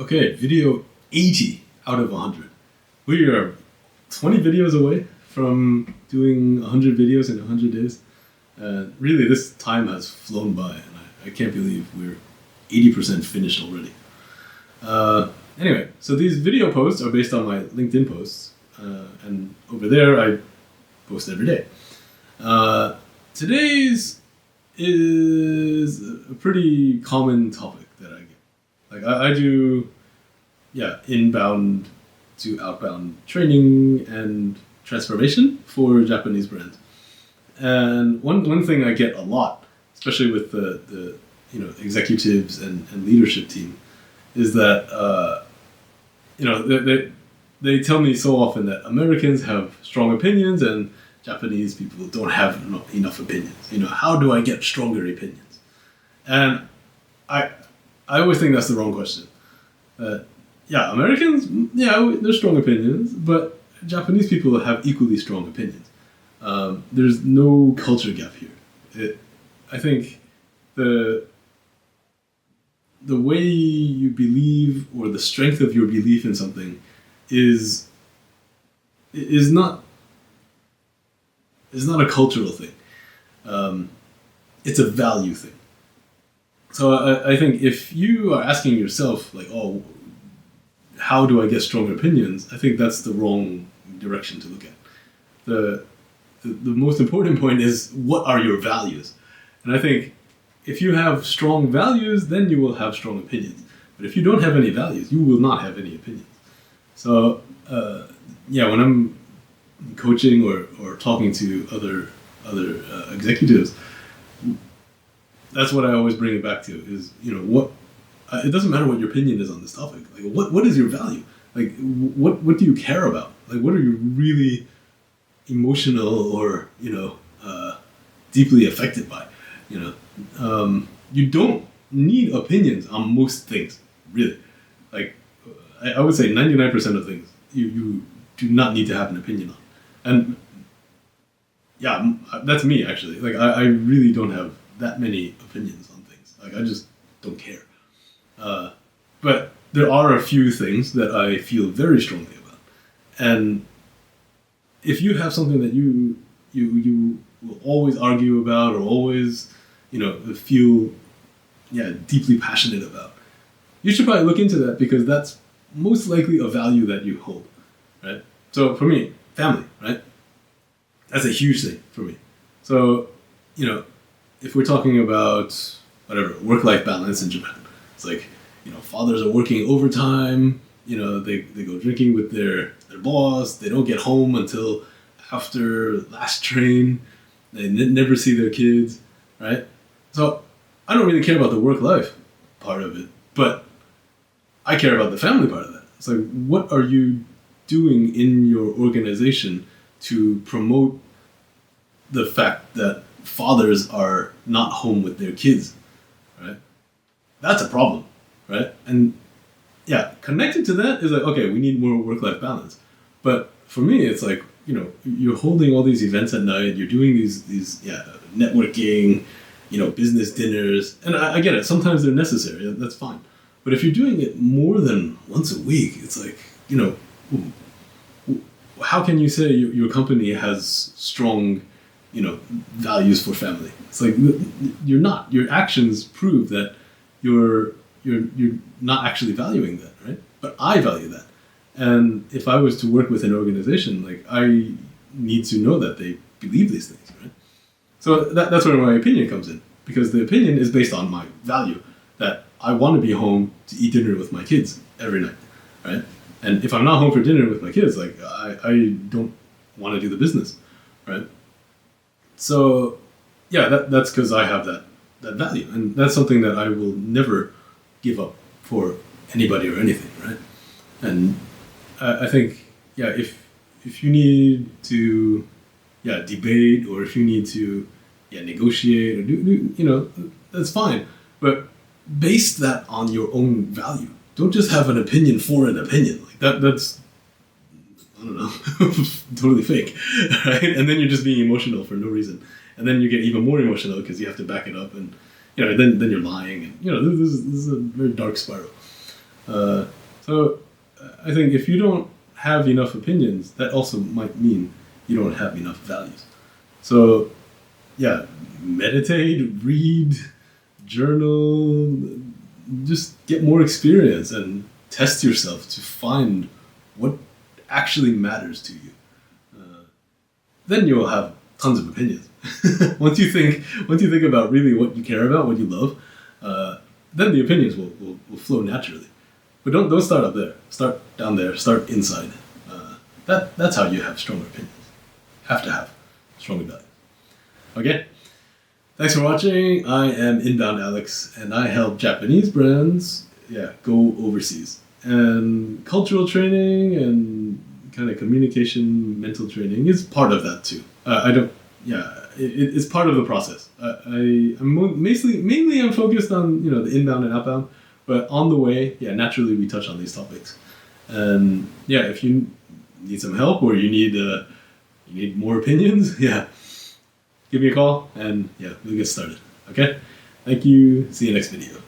Okay, video 80 out of 100. We are 20 videos away from doing 100 videos in 100 days. Really, this time has flown by, and I can't believe we're 80% finished already. Anyway, so these video posts are based on my LinkedIn posts, and over there I post every day. Today's is a pretty common topic that I get. Like I do, inbound to outbound training and transformation for Japanese brands. And one thing I get a lot, especially with the executives and leadership team, is that they tell me so often that Americans have strong opinions and Japanese people don't have enough opinions. How do I get stronger opinions? And I always think that's the wrong question. Americans, they're strong opinions, but Japanese people have equally strong opinions. There's no culture gap here. I think the way you believe or the strength of your belief in something is not a cultural thing. It's a value thing. So I think if you are asking yourself, like, oh, how do I get stronger opinions? I think that's the wrong direction to look at. The most important point is, what are your values? And I think if you have strong values, then you will have strong opinions. But if you don't have any values, you will not have any opinions. So when I'm coaching or talking to other executives, that's what I always bring it back to is, what it doesn't matter what your opinion is on this topic. Like, what is your value? Like, what do you care about? Like, what are you really emotional or deeply affected by? You don't need opinions on most things, really. Like, I would say 99% of things you do not need to have an opinion on. And that's me, actually. Like, I really don't have that many opinions on things. Like, I just don't care. But there are a few things that I feel very strongly about. And if you have something that you will always argue about or always, feel deeply passionate about, you should probably look into that, because that's most likely a value that you hold, right? So for me, family, right? That's a huge thing for me. So, if we're talking about work-life balance in Japan, it's like, fathers are working overtime, they go drinking with their boss, they don't get home until after last train, they never see their kids, right? So I don't really care about the work-life part of it, but I care about the family part of that. It's like, what are you doing in your organization to promote the fact that fathers are not home with their kids, right? That's a problem, right? And connected to that is like, okay, we need more work-life balance. But for me, it's like, you're holding all these events at night, you're doing these networking, business dinners, and I get it, sometimes they're necessary, that's fine. But if you're doing it more than once a week, it's like, how can you say your company has strong, values for family? It's like, you're not. Your actions prove that you're not actually valuing that, right? But I value that. And if I was to work with an organization, like, I need to know that they believe these things, right? So that's where my opinion comes in, because the opinion is based on my value, that I want to be home to eat dinner with my kids every night, right? And if I'm not home for dinner with my kids, like, I don't want to do the business, right? So, that's because I have that value, and that's something that I will never give up for anybody or anything, right? And I think, if you need to, debate, or if you need to, negotiate, or do, that's fine. But base that on your own value. Don't just have an opinion for an opinion. Like, that's, I don't know, totally fake, right? And then you're just being emotional for no reason. And then you get even more emotional because you have to back it up, and then you're lying, and this is a very dark spiral. So I think if you don't have enough opinions, that also might mean you don't have enough values. So yeah, meditate, read, journal, just get more experience and test yourself to find what actually matters to you. Then you'll have tons of opinions. once you think about really what you care about, what you love, then the opinions will flow naturally. But don't start up there. Start down there. Start inside. That's how you have stronger opinions. Have to have stronger values. Okay. Thanks for watching. I am Inbound Alex, and I help Japanese brands, go overseas. And cultural training and kind of communication, mental training is part of that too. It's part of the process. Mainly I'm focused on the inbound and outbound, but on the way, naturally we touch on these topics. And if you need some help or you need more opinions, give me a call and we'll get started. Okay, thank you. See you next video.